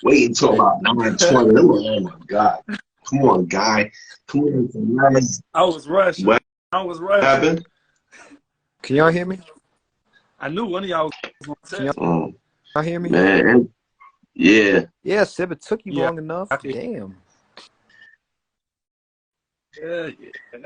Wait until about 9:20. I'm like, oh my God. Come on, guy. Come on. I was rushing. What I was rushing. happened? Can y'all hear me? I knew one of y'all was going to say. Y'all hear me? Man, yeah. Yeah, Sib, it took you Yeah. long enough. Damn. Yeah.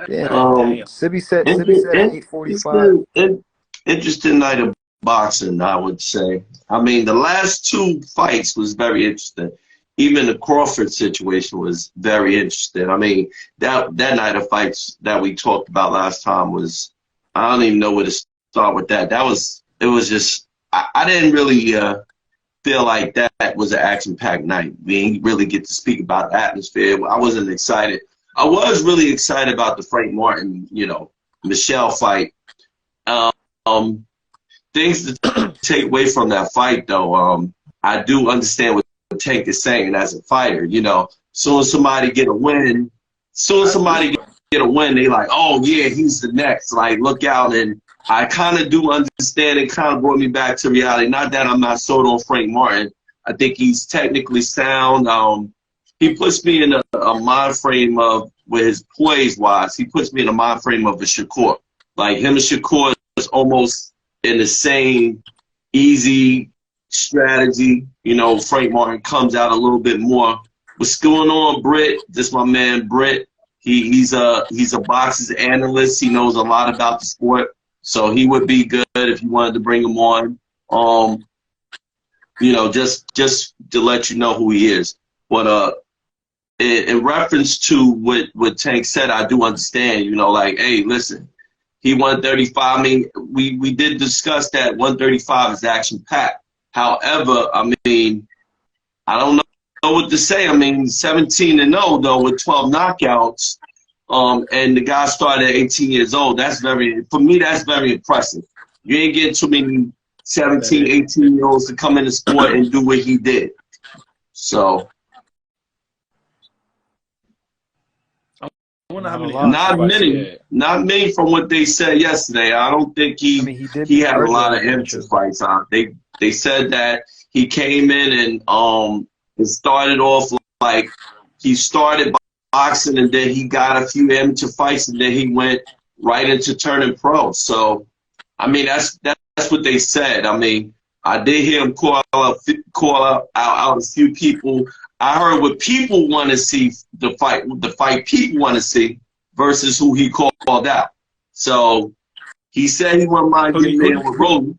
Yeah. Damn. Sibby said 8:45. Interesting night of boxing, I would say. I mean, the last two fights was very interesting. Even the Crawford situation was very interesting. I mean, that night of fights that we talked about last time was, I don't even know where to start with that. It was just, I didn't really feel like that was an action-packed night. We didn't really get to speak about the atmosphere. I wasn't excited. I was really excited about the Frank Martin, Michel fight. Things to take away from that fight, though, I do understand what Tank is saying as a fighter. Soon as somebody get a win, they like, oh, yeah, he's the next. Like, look out. And I kind of do understand. It kind of brought me back to reality. Not that I'm not sold on Frank Martin. I think he's technically sound. He puts me in a mind frame of, where his plays-wise, he puts me in a mind frame of a Shakur. Like, him and Shakur is almost in the same easy strategy. Frank Martin comes out a little bit more. What's going on, Britt? This my man, Britt. He's a boxing analyst. He knows a lot about the sport. So he would be good if you wanted to bring him on. Just to let you know who he is. But in reference to what Tank said, I do understand, like, hey, listen, he 135. I mean, we did discuss that 135 is action-packed. However, I mean, I don't know what to say. I mean, 17-0, though, with 12 knockouts, and the guy started at 18 years old. For me, that's very impressive. You ain't getting too many 17, 18-year-olds to come in the sport and do what he did. So... Not many from what they said yesterday. I don't think he had a lot of amateur fights on. They said that he came in and it started off like he started boxing and then he got a few amateur fights and then he went right into turning pro. So I mean that's what they said. I mean, I did hear him call out a few people. I heard what people want to see, the fight people want to see versus who he called out. So he said he wouldn't mind getting in with Rolly.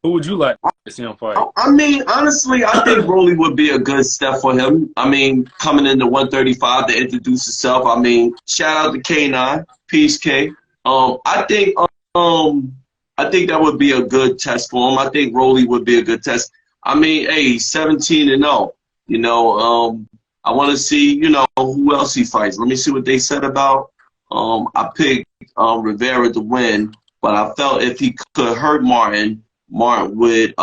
Who would you like to see him fight? I mean, honestly, I think Rolly would be a good step for him. I mean, coming into 135 to introduce himself. I mean, shout out to K9, Peace K. I think that would be a good test for him. I think Rolly would be a good test. I mean, hey, 17-0. I want to see, who else he fights. Let me see what they said about. I picked Rivera to win, but I felt if he could hurt Martin would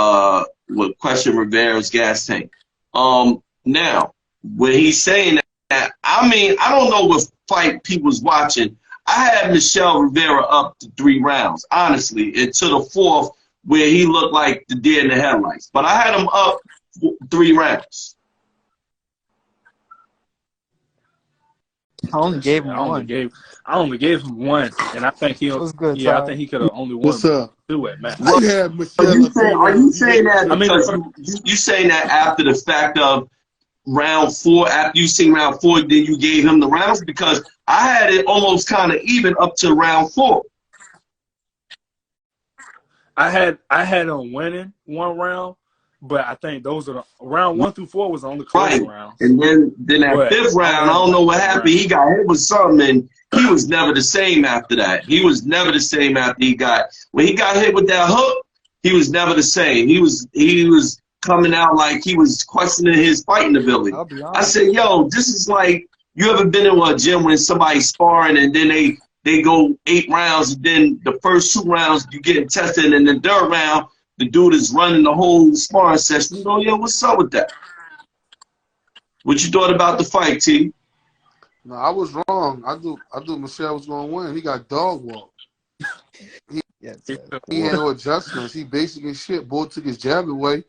question Rivera's gas tank. Now, when he's saying that, I mean, I don't know what fight people's watching. I had Michel Rivera up to 3 rounds, honestly, until the 4th, where he looked like the deer in the headlights. But I had him up 3 rounds. I only gave him one. I only gave him one, and I think I think he could have only won 2 at max. Are you saying that? I mean, you saying that after the fact of round 4, after you seen round 4, then you gave him the rounds? Because I had it almost kind of even up to round 4. I had him winning 1 round, but I think those are round 1 through 4 was the only close rounds. And then that 5th round, I don't know what happened. He got hit with something, and he was never the same after that. He was never the same after when he got hit with that hook. He was never the same. He was coming out like he was questioning his fighting ability. I said, yo, this is like, you ever been in a gym when somebody's sparring and then they go 8 rounds, and then the first 2 rounds you getting tested, and then the 3rd round the dude is running the whole sparring session. You know, yo, what's up with that? What you thought about the fight, T? No, I was wrong. I do Michel was gonna win. He got dog walked. Yes, He yes. He had no adjustments. He basic as shit. Boy took his jab away.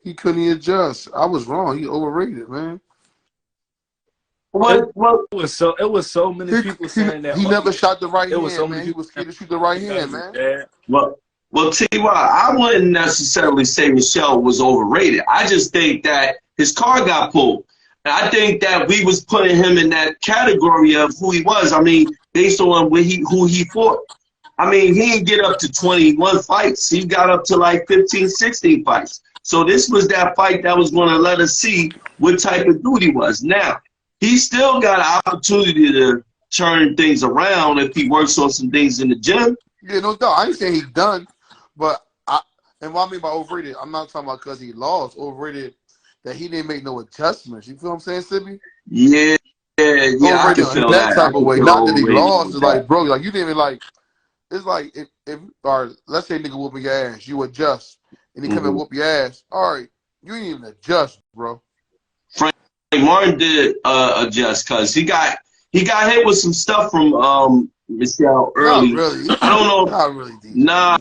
He couldn't even adjust. I was wrong. He overrated, man. It What was so many people saying that. He never shot the right It was so hand, many man. He people was scared to shoot the right because hand, of his man. dad. well, Ty, I wouldn't necessarily say Michel was overrated. I just think that his car got pulled. And I think that we was putting him in that category of who he was. I mean, based on who he fought. I mean, he didn't get up to 21 fights. He got up to like 15, 16 fights. So this was that fight that was going to let us see what type of dude he was. Now, he still got an opportunity to turn things around if he works on some things in the gym. Yeah, no doubt. I ain't saying he done, but and what I mean by overrated, I'm not talking about because he lost. Overrated that he didn't make no adjustments. You feel what I'm saying, Sibby? Yeah, I can Overrated in feel that that. I type of can way. feel Not that he overrated lost. with It's that. like, bro, like you didn't even like. It's like if or let's say nigga whoop your ass, you adjust, and he come and whoop your ass. All right, you ain't even adjust, bro. Frank Martin did adjust because he got hit with some stuff from Michel Not early. really. I don't know. Not really, DJ. Nah,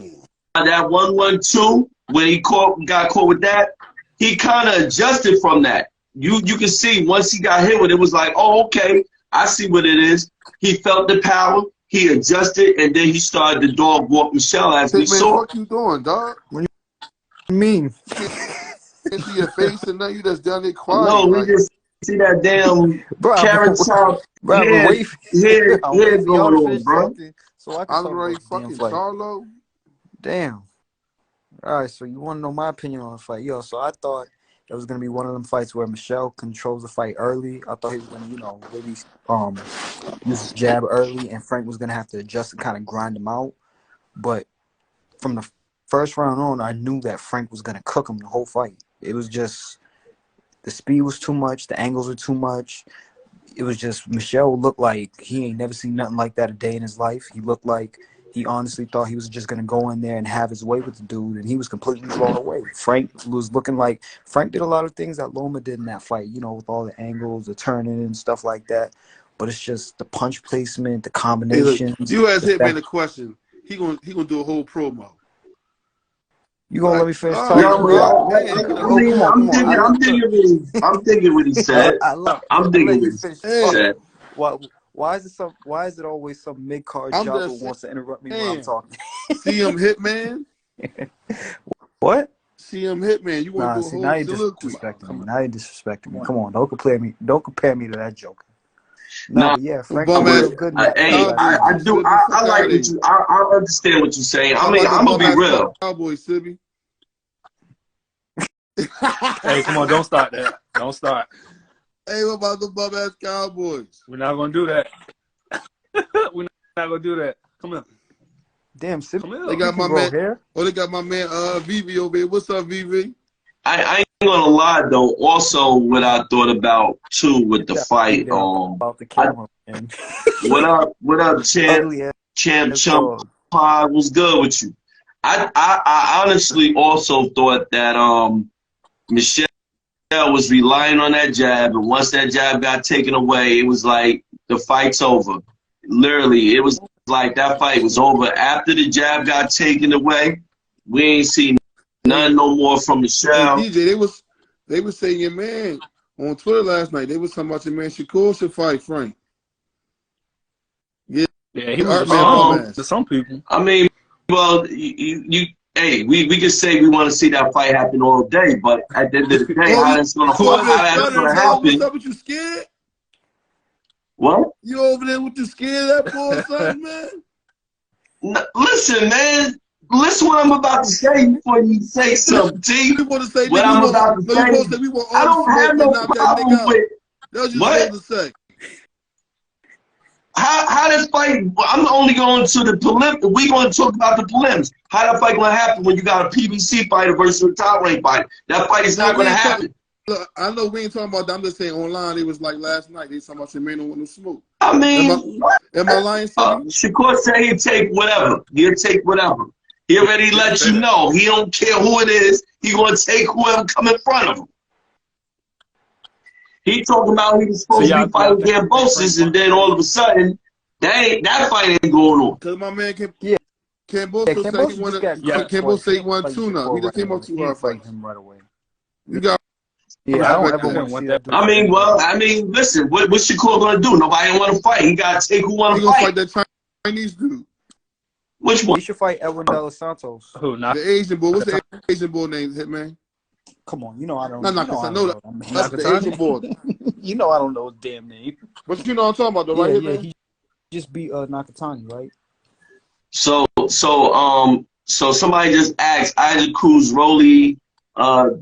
that 1-1-2 when he got caught with that, he kind of adjusted from that. You can see once he got hit with it, was like, oh, okay, I see what it is. He felt the power, he adjusted, and then he started the dog walk Michel as we Man, saw. fuck you doing, dog? What do you mean? Into your face and now you just down there No, quiet. we Like, just see that damn Bro, carrot top bro, head, I'm head waiting for y'all going to on, finish bro. talking so I can talk Andre about the damn fucking fight. Charlo. Damn. All right, so you want to know my opinion on the fight? Yo, so I thought it was going to be one of them fights where Michel controls the fight early. I thought he was going to, really use his jab early, and Frank was going to have to adjust and kind of grind him out. But from the first round on, I knew that Frank was going to cook him the whole fight. It was just the speed was too much, the angles were too much. It was just Michel looked like he ain't never seen nothing like that a day in his life. He looked like he honestly thought he was just going to go in there and have his way with the dude, and he was completely blown away. Frank was looking like Frank did a lot of things that Loma did in that fight, with all the angles, the turning and stuff like that. But it's just the punch placement, the Hey, look, combinations. you ask The Hitman a fact, question. He gonna do a whole promo. you gonna let me finish All right, talking, No, bro. bro? Hey, I Oh, mean, come on, come on. I'm thinking what he said. I'm I thinking let what you he finish said. talking. Why is it always some mid card I'm jobber just wants to interrupt me when I'm saying. talking? CM Hitman. What? CM Hitman. You want to Nah, do a see, now whole you're soliloquy? disrespecting me. Come on. Now you're disrespecting me. Come on, don't compare me to that joker. Nah, Nah, but yeah, Well, Frank bum looked ass real good in that hey, last Cowboys, round. I you do. Sibby. Fuck I out like of what here. you. I understand what you're saying. How I mean, about the I'm gonna bum be ass real. Cowboys, Sibby? Hey, come on, don't start that. Don't start. Hey, what about the bum ass Cowboys? We're not gonna do that. We're not gonna do that. Come here. Damn, Sib, Come They here. you got can my grow man. hair. Oh, they got my man VV over here. What's up, VV? I ain't gonna lie though. Also, what I thought about too with the That fight. thing down about the I, camera, and what up, champ? ugly Champ, ass chump, dog. pod was good with you. I honestly also thought that Michelle was relying on that jab, and once that jab got taken away, it was like the fight's over. Literally, it was like that fight was over after the jab got taken away. We ain't seen Hey, none no more from hey, Michelle. DJ. They was saying your man on Twitter last night. They was talking about your man Shakur should fight Frank. Yeah, Yeah, he was Art Man bum responding to ass. some people. I mean, well, hey, we can say we want to see that fight happen all day, but at the end of the day, Oh, how you that's gonna over there how that's stuttering, gonna dog? What's happen? up with you? Scared? What? You over there with you scared of that boy or something, man? Listen, man. Listen what I'm about to say before you say something, T. You want to say, What nigga, we I'm want about to no, you say, supposed to say we want I all the don't smoke have and no knock that nigga problem out. with That's what you're what? supposed to say. How this fight? I'm only going to the prelim. We going to talk about the prelims. How that fight going to happen when you got a PBC fighter versus a top rank fighter? That fight is No, not we going to ain't talking. happen. Look, I know we ain't talking about that. I'm just saying online. It was like last night. They talking about your man don't want no smoke. I Am I mean, what? am I lying, Sibby? Shakur said he'd take whatever. He'll take whatever. He already let you know. He don't care who it is. He going to take whoever come in front of him. He talking about he was So supposed to be y'all fighting think Frank Gambosis, and won? then all of a sudden, that fight ain't going on. Cause my man can. Yeah, Camboso said he Camboso wanted. just got Yeah. cut, so Camboso said he I wanted can't tune-up. He just came up fight too him right away. hard Can't fight. fight him right away. You got Yeah, I don't respect ever that. want to want see that that. I mean, well, I mean, listen, what's Shakur gonna do? Nobody want to fight. He got to take who want He to gonna fight. fight that Chinese dude, Which one? He should fight Edwin De Los Santos. Who? Not the Asian boy. What's the Asian boy name? Hitman. Come on, you know I don't. Not You know I Nakasana. don't No, know that man. that's the Nakatani? Asian boy. You know I don't know his damn name. But you know what I'm talking about, though, right? Yeah, Hitman? he just beat Nakatani, right? So somebody just asked Isaac Cruz, Rolly, the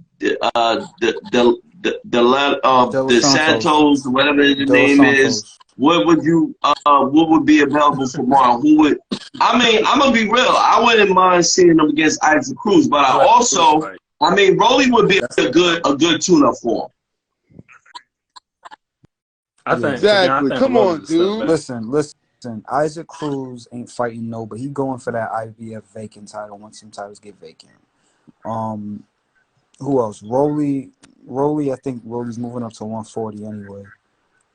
Santos, whatever the De Los name is. Santos. What would be available for Marlon? Who would? I mean, I'm gonna be real. I wouldn't mind seeing them against Isaac Cruz, but I also, I mean, Rolly would be a good tune-up for him. I think Exactly. Come on, dude. Listen. Isaac Cruz ain't fighting no, but he going for that IBF vacant title once some titles get vacant. Who else? Rolly. I think Rolly's moving up to 140 anyway.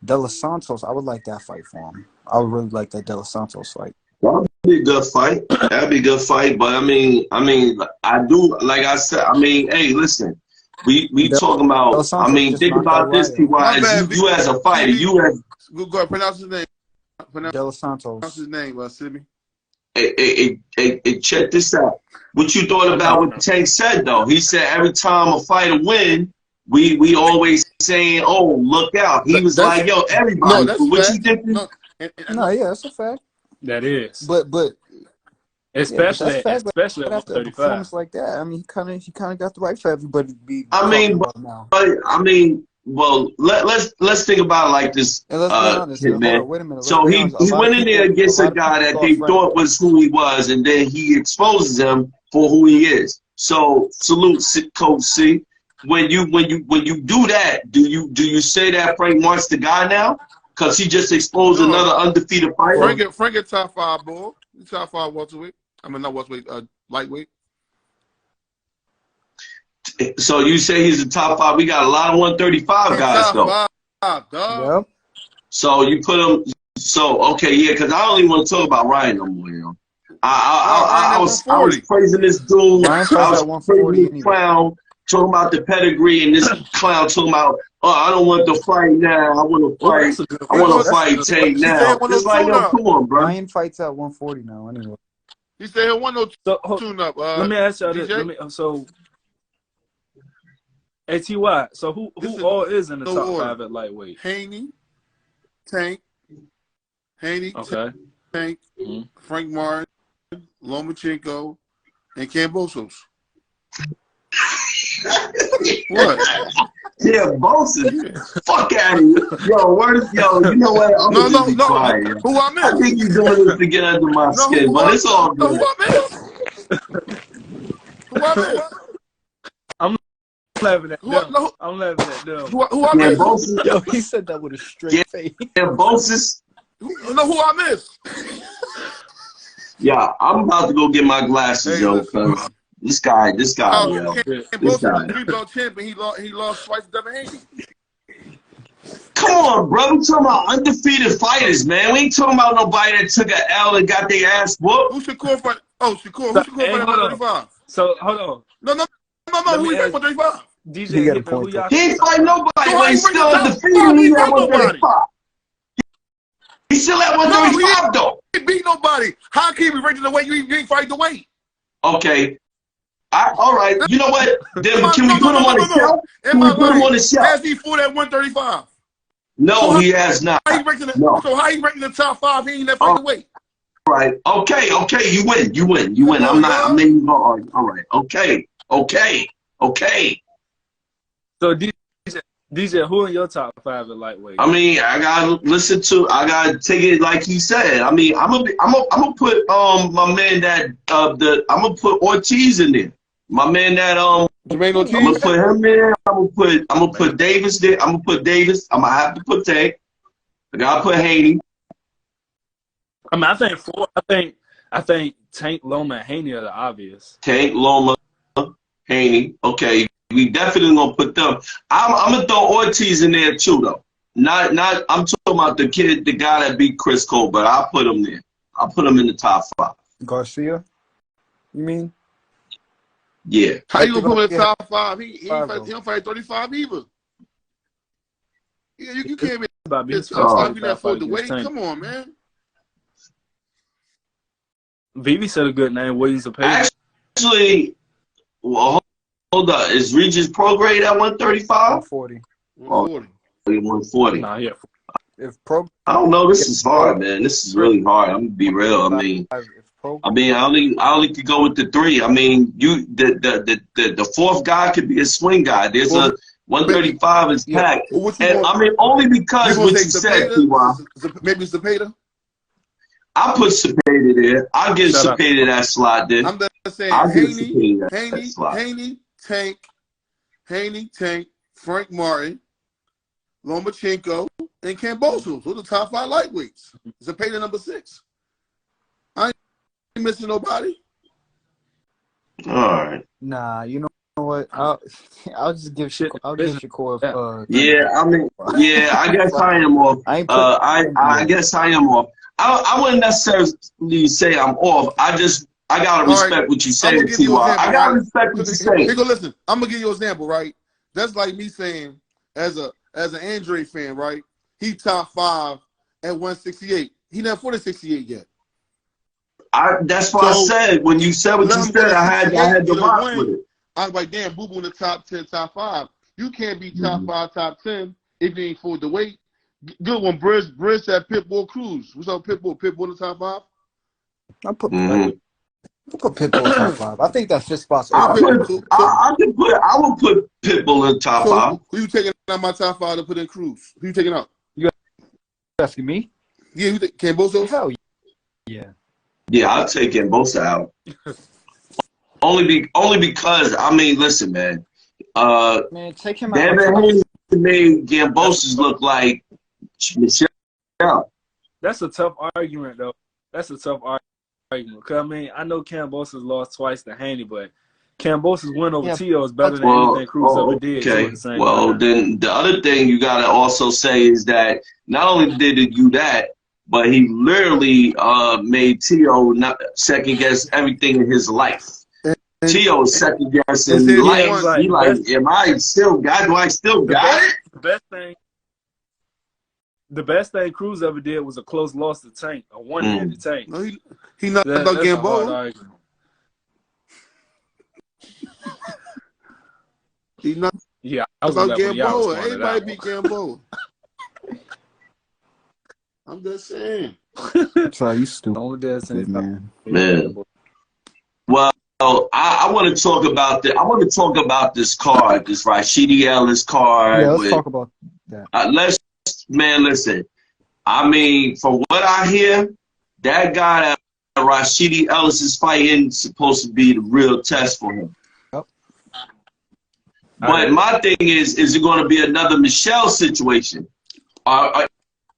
De Los Santos, I would like that fight for him. I would really like that De Los Santos fight. That'd be a good fight. That'd be a good fight. But I mean, I do, like I said. I mean, hey, listen, we talking about. I mean, think about this, T.Y. You as a fighter, you as go ahead, pronounce his name. De Los Santos. Pronounce his name, Sibby. Hey, check this out. What you thought about what Tank said though? He said every time a fighter win, we always saying, "Oh, look out." He was like, "Yo, everybody." No, what you think? No, yeah, that's a fact. That is. But especially that's fact, especially at after a 135. performance like that, I mean, he kind of got the right for everybody to be. I mean, well, let's think about it like this, and let's be honest. kid, man. Wait a minute. So he went in there against a guy that they thought was who he was, and then he exposes him for who he is. So salute, Coach C. When you do that, do you say that Frank Mark's the guy now? Because he just exposed another undefeated fighter. Frank at top 5, boy. Top 5 welterweight. I mean, not welterweight, lightweight. So you say he's the top 5. We got a lot of 135 guys though. Top 5, dog. Yep. So you put him. So okay, yeah, because I don't even want to talk about Ryan no more. You know, I was praising this dude. I was praising this clown, talking about the pedigree, and this clown talking about, oh, I don't want to fight now. I want to fight. I want to fight Tank now. It's like, yo, come on, bro. Ryan fights at 140 now. Anyway. He said he want no tune-up. Let me ask y'all this. So, ATY. So who all is in the top 5 at lightweight? Haney, Tank, okay. Tank, Frank Martin, Lomachenko, and Kambosos. What? Yeah, bosses. Fuck out of here. Yo, you know what? I'm gonna be quiet. Who I miss? I think you're doing this to get under my skin, but it's all good. Who I miss? I'm laughing at them. I'm laughing at them. Who I miss? Yo, he said that with a straight face. Yeah, bosses. Who I miss? Yeah, I'm about to go get my glasses, yo. This guy, yo. This guy. Three-belt champion. He lost twice to Devin Haney. Come on, bro. We talking about undefeated fighters, man. We ain't talking about nobody that took an L and got their ass whooped. Who Shakur fight? Oh, Shakur. Who Shakur fight at 135? So hold on. No. Who he fight 135? DJ Hitman, who y'all? He ain't fight nobody. But he's still undefeated. He He's at 135. He's still at 135 though. He beat nobody. How can he be rated the weight? You ain't fight the weight. Okay. All right. You know what? Then can we put him on the shelf? Can we put him on the shelf? Has he fought at 135? No, he has not. So how he ranking the top 5? He ain't never fight the weight. All right. Okay. You win. I'm not even gonna argue. All right. Okay. So DJ, who in your top 5 at lightweight? I mean, I gotta take it like he said. I mean, I'm gonna put my man that I'm gonna put Ortiz in there. My man that Jermaine Ortiz. I'm gonna put him there. I'm gonna put Davis there. I'm gonna put Davis. I'm gonna have to put Tank. I gotta put Haney. I mean, I think Tank, Loma, and Haney are the obvious. Tank, Loma, Haney. Okay. We definitely gonna put them. I'm gonna throw Ortiz in there too, though. Not. I'm talking about the guy that beat Chris Cole, but I'll put him there. I'll put him in the top 5. Garcia. You mean? Yeah. How you gonna put him in the top 5? He don't fight 35 either. Yeah, you can't be about being top 5. You top not for the against weight. Tank. Come on, man. Vivi said a good name, Williams Zepeda. Actually, well, hold up. Is Regis pro grade at 135? 140. 140. 140. Nah, yeah. If pro, I don't know. This is hard, man. This is really hard. I'm gonna be real. I mean, I only could go with the 3. I mean, the 4th guy could be a swing guy. There's a 135 is packed, and I mean only because what you said, T.Y. Maybe Zepeda. I put Cepeda there. I'll give Cepeda that slot there. I'm just saying Haney, Tank, Frank Martin, Lomachenko, and Kambosos. Those are the top 5 lightweights. Zepeda number 6. I ain't missing nobody. All right. Nah, you know what? I'll just give shit. I'll give Shakur. Yeah, I mean, yeah, I guess I am off. I guess I am off. I wouldn't necessarily say I'm off. I gotta respect what you say, T.Y. I gotta respect what you say. Here go, listen. I'm gonna give you an example, right? That's like me saying, as an Andre fan, right? He top 5 at 168. He not 468 yet. That's what I said. When you said what you said, I had to rock with it. I was like, damn, Boo Boo in the top 10, top 5. You can't be top 5, top 10 if you ain't for the weight. Good one, Briz said Pitbull Cruz. What's up, Pitbull? Pitbull in the top 5? I put Pitbull in top 5. I think that's just spots. I would put Pitbull in top 5. Who you taking out my top 5 to put in Cruz? Who you taking out? You asking me? Yeah, who Kambosos? Hell yeah. Yeah, I'll take Gambosa out. only because I mean, listen, man. Man, take him out. Devin made Gambosa's look like Michel. That's a tough argument, though. That's a tough argument. Because, I mean, I know Kambosa's lost twice to Haney, but Kambosa's win over Tio is better than anything Cruz ever did. Okay. Then the other thing you got to also say is that not only did he do that, but he literally made Tio second guess everything in his life. Tio is second guessing life. He like, do I still got it? The best thing Cruz ever did was a close loss to Tank, a one-handed Tank. No, he not about Gamboa. He not about Gamboa. Everybody beat Gamboa. I'm just saying. Try you stupid, man. Well, I want to talk about I want to talk about this card, this Rashidi Ellis card. Yeah, let's talk about that. Listen. I mean, from what I hear, that guy that Rashidi Ellis is fighting is supposed to be the real test for him. Yep. But my thing is it going to be another Michel situation? Are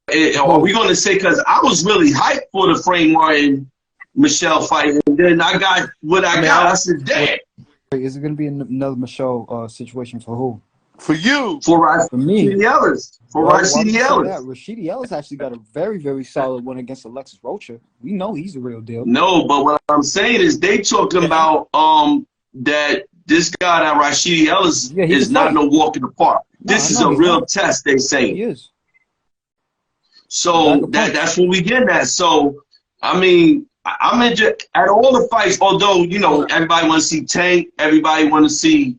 we going to say, because I was really hyped for the Frank Martin Michel fight, and then I got what I got. I said, damn. Is it going to be another Michel situation for who? For you. For me. Rashidi Ellis. Rashidi Ellis. Rashidi Ellis actually got a very, very solid win against Alexis Rocha. We know he's the real deal. No, but what I'm saying is they talking about that this guy, that Rashidi Ellis, is not no walk in the park. This is a real test, they say. He is. So that's what we getting at. So, I mean, I'm into at all the fights, although, you know, everybody want to see Tank, everybody want to see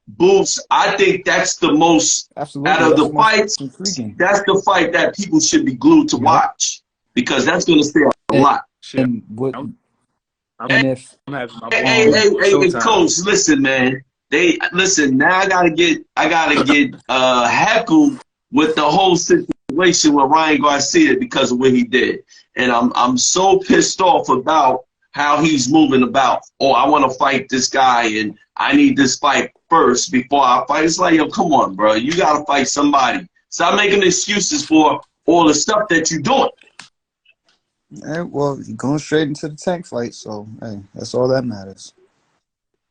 Boots. I think that's the most, out of the fights, that's the fight that people should be glued to watch, because that's going to stay a lot. And hey, Coach, listen, man. Now I gotta get heckled with the whole situation with Ryan Garcia because of what he did. And I'm so pissed off about how he's moving about. Oh, I want to fight this guy and I need this fight first before I fight. It's like, yo, come on, bro. You got to fight somebody. Stop making excuses for all the stuff that you're doing. Hey, well, you're going straight into the Tank fight, so, hey, that's all that matters.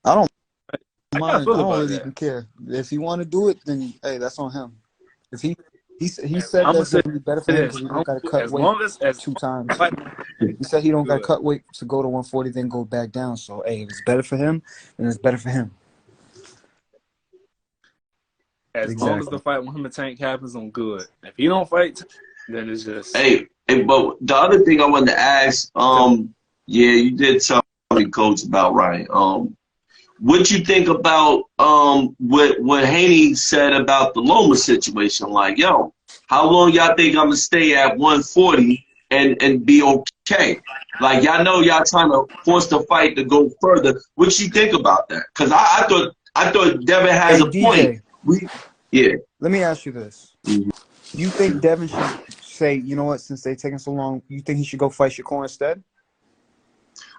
I don't mind. I don't really even care. If he want to do it, then, hey, that's on him. If he He said I'm gonna that's say going to be better for him this. because he don't got to cut As weight long as 2 times. fight He said he don't got to good. cut weight to go to 140, then go back down. So, hey, if it's better for him, then it's better for him. As long as the fight with him and Tank happens, I'm good. If he don't fight, then it's just. Hey, but the other thing I wanted to ask, yeah, you did tell me, Coach, about Ryan. What you think about what Haney said about the Loma situation? Like, yo, how long y'all think I'm gonna stay at 140 and be okay? Like, y'all know y'all trying to force the fight to go further. What you think about that? Because I thought Devin has a DJ, point. Yeah. let me ask you this. You think Devin should say, you know what, since they taking so long, you think he should go fight Shakur instead?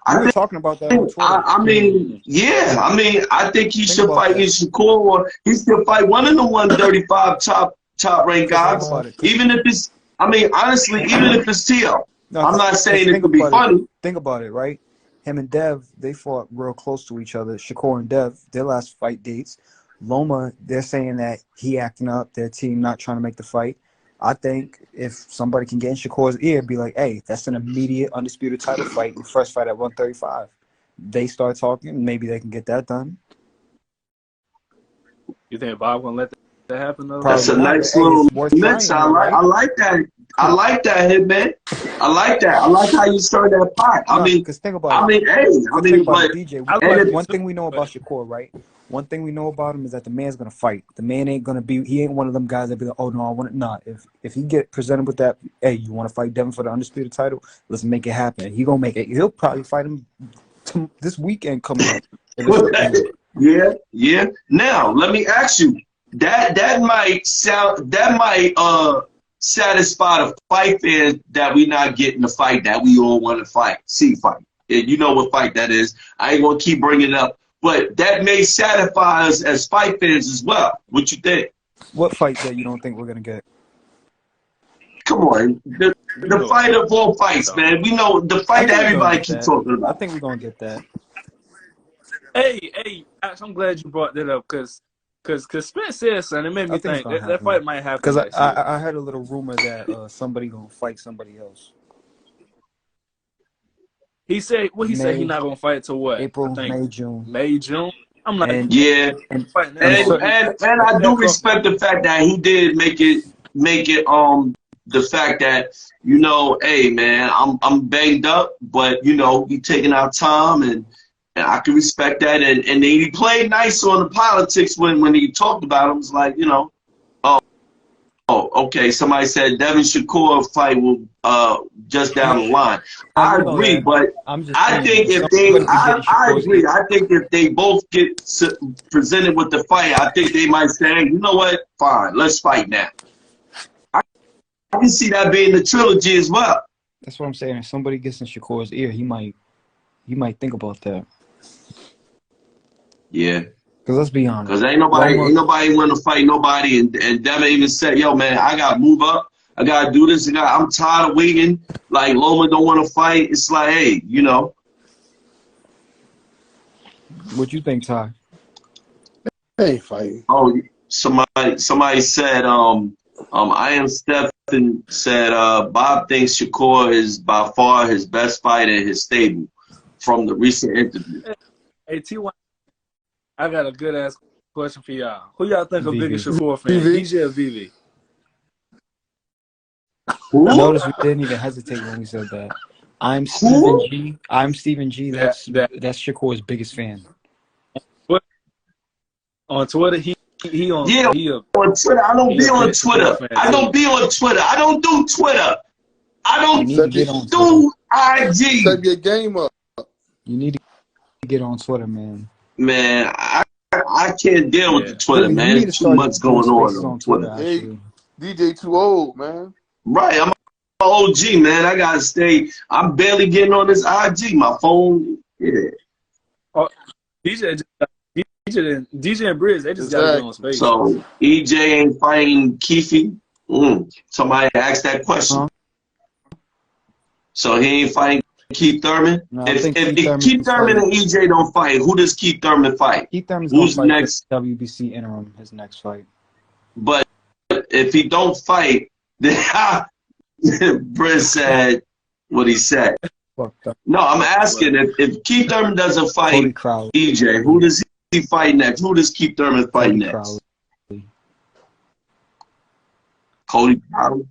We were talking about that on Twitter. I mean, yeah. I mean, I think he should fight Shakur, or he should fight one of the 135 top ranked guys. Even if it's, I mean, honestly, even if it's Tio. No, I'm not saying it could be funny. Think about it, right? Him and Dev, they fought real close to each other. Shakur and Dev, their last fight dates. Loma, they're saying that he acting up, their team not trying to make the fight. I think if somebody can get in Shakur's ear, be like, hey, that's an immediate undisputed title fight, your first fight at 135. They start talking, maybe they can get that done. You think Bob gonna let that happen though? That's a nice little mix. I like that. I like that, Hitman. I like that. I like how you stir that pot. I mean, because think about it. But DJ, one thing we know about Shakur, right? One thing we know about him is that the man's gonna fight. The man ain't gonna be. He ain't one of them guys that be like, oh no, I want it. Nah, if he get presented with that, hey, you want to fight Devin for the undisputed title? Let's make it happen. He gonna make it. He'll probably fight him this weekend coming up. Yeah. Now let me ask you. That might satisfy the fight fans that we not getting the fight that we all want to fight. Fight. And you know what fight that is. I ain't gonna keep bringing it up. But that may satisfy us as fight fans as well. What you think? What fight that you don't think we're gonna get? Come on, the fight of all fights, man. We know the fight that everybody keeps talking about. I think we're gonna get that. Hey, Ash, I'm glad you brought that up because Spence said something. It made me think that fight might happen. Because I heard a little rumor that somebody gonna fight somebody else. He said, he said he's not gonna fight till what? April, May, June. May, June. I'm like, and I do respect the fact that he did make it the fact that, you know, hey man, I'm banged up, but you know, we taking our time and I can respect that. And then he played nice on the politics when he talked about him. It was like, you know, oh, okay. Somebody said Devin Shakur fight will just down the line. I agree, but I think if I agree. I think if they both get presented with the fight, I think they might say, you know what, fine, let's fight now. I can see that being the trilogy as well. That's what I'm saying. If somebody gets in Shakur's ear, he might think about that. Yeah. Because let's be honest. Because ain't nobody want to fight nobody, and Devin even said, yo, man, I got to move up. I got to do this. I'm tired of waiting. Like, Loma don't want to fight. It's like, hey, you know. What you think, Ty? Hey, fighting. Oh, somebody said, I am Stephen said, Bob thinks Shakur is by far his best fighter in his stable from the recent interview. Hey, T1. I got a good ass question for y'all. Who y'all think a bigger Shakur fan, DJ or VV? Notice we didn't even hesitate when we said that. I'm Stephen G. I'm Stephen G. That's Shakur's biggest fan. But on Twitter, he on on Twitter. I don't be on Twitter. I don't be on Twitter. I don't do Twitter. I don't do IG. Step your game up. You need to get on Twitter, man. Man, I can't deal with the Twitter, man. There's too much going on Twitter. Hey, DJ too old, man. Right, I'm an OG, man. I gotta stay. I'm barely getting on this IG. My phone, yeah. Oh, DJ and Briz, they just gotta get on space. So EJ ain't fighting Keefe. Somebody asked that question. So he ain't fighting Keith Thurman? No, if Keith Thurman and EJ don't fight, who does Keith Thurman fight? Keith Thurman's going to fight next WBC interim, his next fight. But if he don't fight, then Briz said what he said. No, I'm asking if Keith Thurman doesn't fight EJ, who does he fight next? Who does Keith Thurman fight next? Cody Crowley.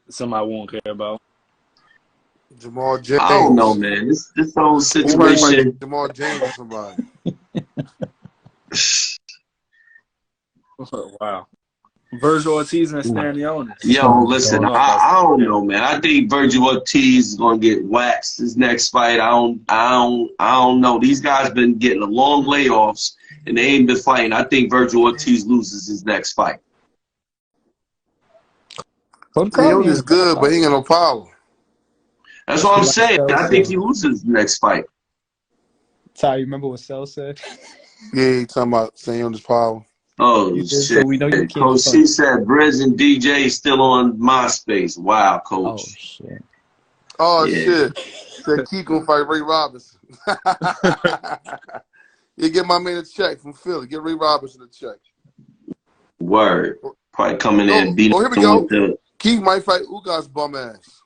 Somebody won't care about. Jamal James. I don't know, man. This whole situation. Jamal James or somebody. Wow. Virgil Ortiz and Stanionis. Yo, listen, I don't know, man. I think Virgil Ortiz is gonna get waxed his next fight. I don't know. These guys been getting a long layoffs and they ain't been fighting. I think Virgil Ortiz loses his next fight. He's good, but he ain't got no power. That's what I'm saying. I think he loses the next fight. Ty, you remember what Cell said? Yeah, he talking about Stanionis' power. Oh, shit. So we know you Coach C said Briz and DJ still on MySpace. Wow, Coach. Oh, shit. Oh, shit. Said Keith gonna fight Ray Robinson. You get my man a check from Philly. Get Ray Robinson a check. Word. Probably coming in and beating here we go. Keith might fight Ugas bum ass.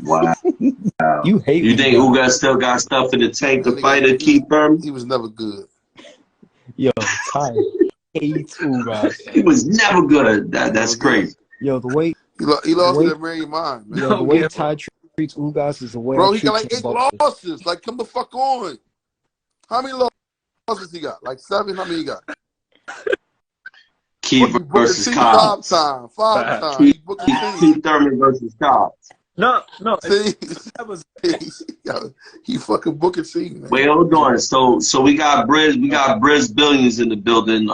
Wow. You hate You think Ugas still got stuff in the tank to fight a Keith Thurman? He was never good. Yo, Ty hates Ugas. He was never good. That's crazy. Yo, the way he lost his brain mind, man. Yo, the way Ty treats Ugas is the way. Bro, he got like 8 losses. Like, come the fuck on. How many losses he got? Like 7? How many he got? Keith versus Cobb. 5 times. Keith Thurman versus Cobb. No. See, he fucking booking scene, man. Wait, hold on. So we got Briz Billions in the building.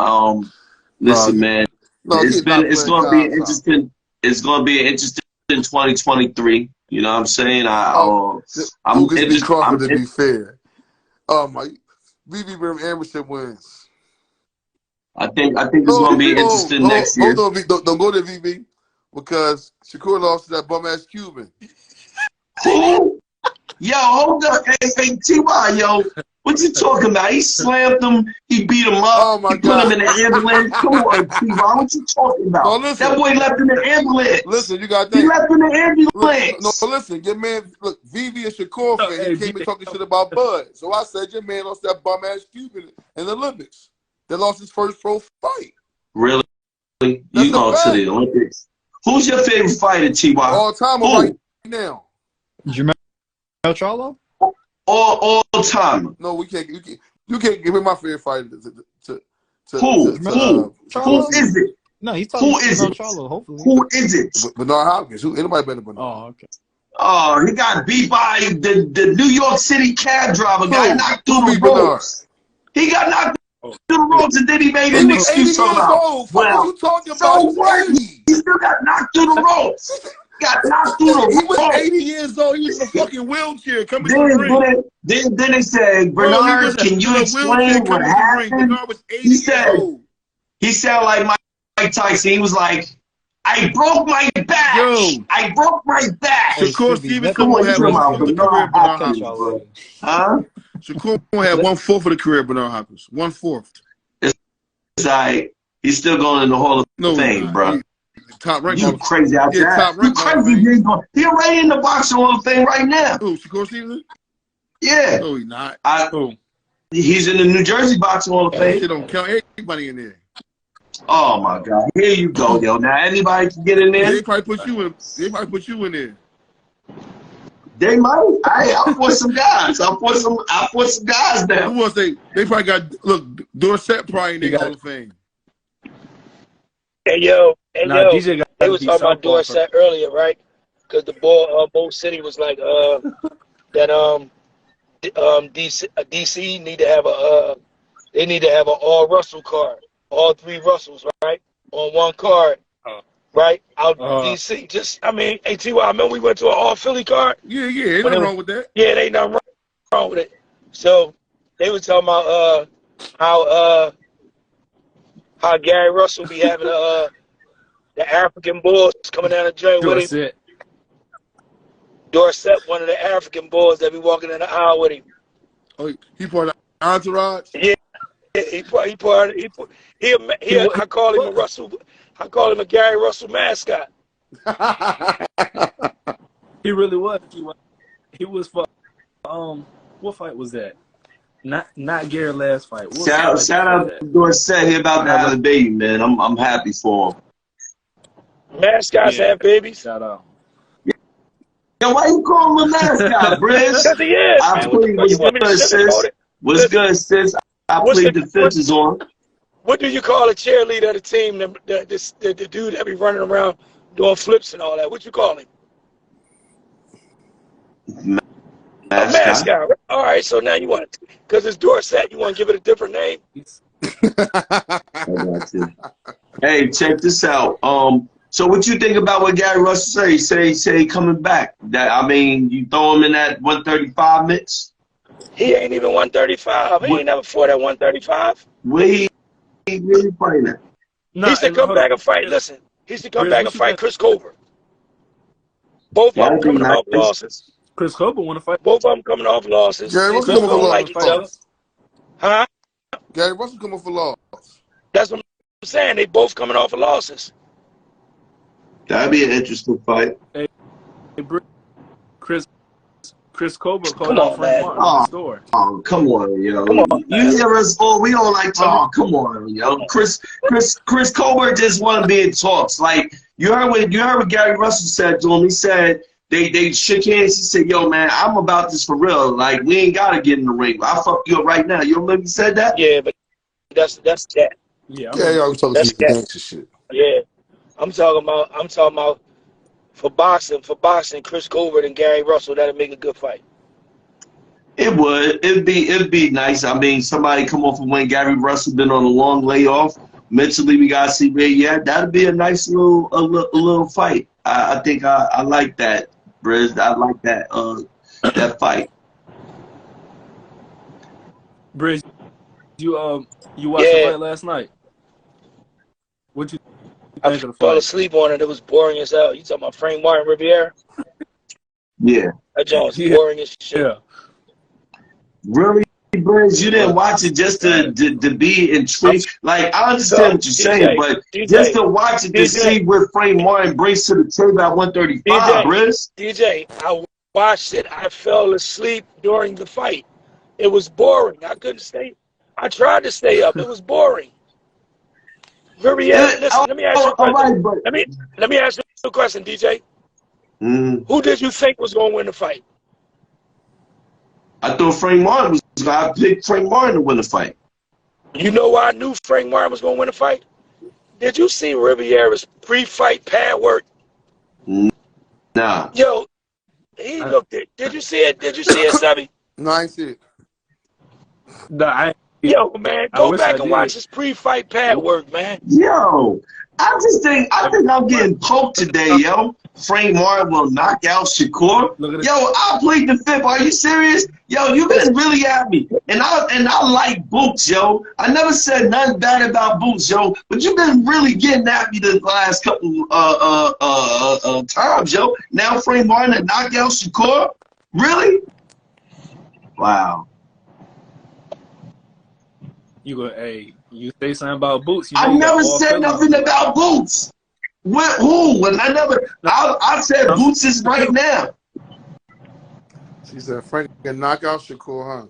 Listen, man. It's gonna be interesting. It's gonna be an interesting 2023. You know what I'm saying? I'm interested. Crawford, to be fair. My VV Anderson wins. I think it's gonna be interesting next year. Don't go to VV because Shakur lost to that bum ass Cuban. Who? Yo, hold up. Hey, T.Y., yo. What you talking about? He slammed him. He beat him up. Oh, my God. Put him in the ambulance. Come on, T.Y. What you talking about? No, listen. That boy left in the ambulance. Listen, you got that. He left in the ambulance. No, listen. Your man, look, VV and Shakur fan, he came and talking shit about Bud. So I said, your man lost that bum-ass Cuban in the Olympics. That lost his first pro fight. Really? You going to the Olympics? Who's your favorite fighter, T.Y.? All time or right now? Jermell Charlo? All time. No, we can't. You can't give me my favorite fighter. Who is it? No, he's talking about Charlo, hopefully. Who is it? Bernard Hopkins. Anybody better than Bernard? Oh, okay. Oh, he got beat by the New York City cab driver. Got knocked through the ropes. He got knocked through the ropes, and then he made an excuse somehow. Well, you talking about? So what? He still got knocked through the ropes. Got knocked through the ropes. He was 80 years old. He was in a fucking wheelchair. Coming to the ring. Then they said, Bernard, can you explain what happened? He said like Mike Tyson. He was like, I broke my back. I broke my back. Shakur Stevenson will have 1/4 of the career of Bernard Hopkins. Huh? Shakur will have 1/4 of the career of Bernard Hopkins. 1/4. It's like he's still going in the Hall of Fame, bro. Top rank. You crazy out there? You crazy? He's right in the boxing Hall of Fame right now. Who? Shakur Stevenson? Yeah. No, he's not. He's in the New Jersey Boxing Hall of Fame. They don't count everybody in there. Oh my God! Here you go, yo. Now anybody can get in there. They probably put you in. They probably put you in there. They might. I'll put some guys. I'll put some guys down. Who else they probably got? Look, Dorsett probably in the Hall of Fame. Hey yo, DJ they was talking about Dorsett earlier, right? Because the boy, Bo City was like that DC need to have they need to have an all Russell card, all 3 Russells, right, on one card, right? Out DC. Just hey T.Y., I remember we went to an all Philly card. Yeah, ain't nothing wrong with that. Yeah, there ain't nothing wrong with it. So they was talking about how Gary Russell be having the African Bulls coming down the joint with him. Dorsett, one of the African Bulls that be walking in the aisle with him. Oh, he part of the entourage? Yeah, He I call him a Russell. I call him a Gary Russell mascot. He really was. He was for what fight was that? Not Gary's last fight. What Shout out to Dorsett. He about to have a baby, man. I'm happy for him. Mascots have babies. Shout out. Yo, why you calling him a mascot, Briz? Because he is. I Man, plead what's good, sis. What's good, sis? I plead the fifth is on. What do you call a cheerleader of the team? The dude that be running around doing flips and all that. What you call him? A mascot. All right, so now you want, because it's Dorsett, you want to give it a different name? I got you. Hey, check this out. So what you think about what Gary Russell say coming back? That, I mean, you throw him in that 135 mix? He ain't even 135. He ain't never fought at 135. Where he really fighting at? He should come back and fight. Listen, he should come back and fight Chris Colbert. Both of them coming off losses. Chris Colbert want to fight. Both of them coming off losses. Gary Russell coming off like each other. Huh? Gary Russell coming off a loss. That's what I'm saying. They both coming off of losses. That'd be an interesting fight. Hey, Chris Colbert called out Frank Martin in the store. Oh, come on, yo. Come on, you hear us all. We don't like talk. Oh, come on, yo. Chris Colbert just want to be in talks. Like, you heard what Gary Russell said to him. He said they shook hands. He said, yo, man, I'm about this for real. Like, we ain't got to get in the ring. I'll fuck you up right now. You remember he said that? Yeah, but that's that. Yeah, y'all talking some gangster shit. Yeah. I'm talking about for boxing, Chris Colbert and Gary Russell, that'd make a good fight. It would. It'd be nice. I mean, somebody come off of when Gary Russell been on a long layoff. Mentally, we gotta see where he at. That'd be a nice little fight. I think I like that, Briz. I like that that fight. Briz, you watched the fight last night. What you? I fell asleep on it. It was boring as hell. You talking about Frank Martin Rivera? Yeah. That joint was boring as shit. Yeah. Really, Briz? You didn't watch it just to be intrigued? Like, I understand what you're saying, but just to watch it to see what Frank Martin brings to the table at 135, Briz? DJ, I watched it. I fell asleep during the fight. It was boring. I couldn't stay. I tried to stay up. It was boring. Listen, let me ask you a question. Let me ask you a question, DJ. Who did you think was going to win the fight? I thought Frank Martin was. I picked Frank Martin to win the fight. You know why I knew Frank Martin was going to win the fight? Did you see Rivera's pre-fight pad work? Nah. Yo, he looked it. Did you see it? Did you see it, Sebby? No, I ain't see it. Nah, Yo, man, go back and watch his pre-fight pad work, man. Yo, I think I'm getting poked today, yo. Frank Martin will knock out Shakur. Yo, I plead the fifth. Are you serious? Yo, you been really at me. And I like Boots, yo. I never said nothing bad about Boots, yo. But you been really getting at me the last couple times, yo. Now Frank Martin to knock out Shakur? Really? Wow. You say something about Boots. I never said nothing about Boots. Who? And I said Boots is right now. She said Frank can knock out Shakur, huh?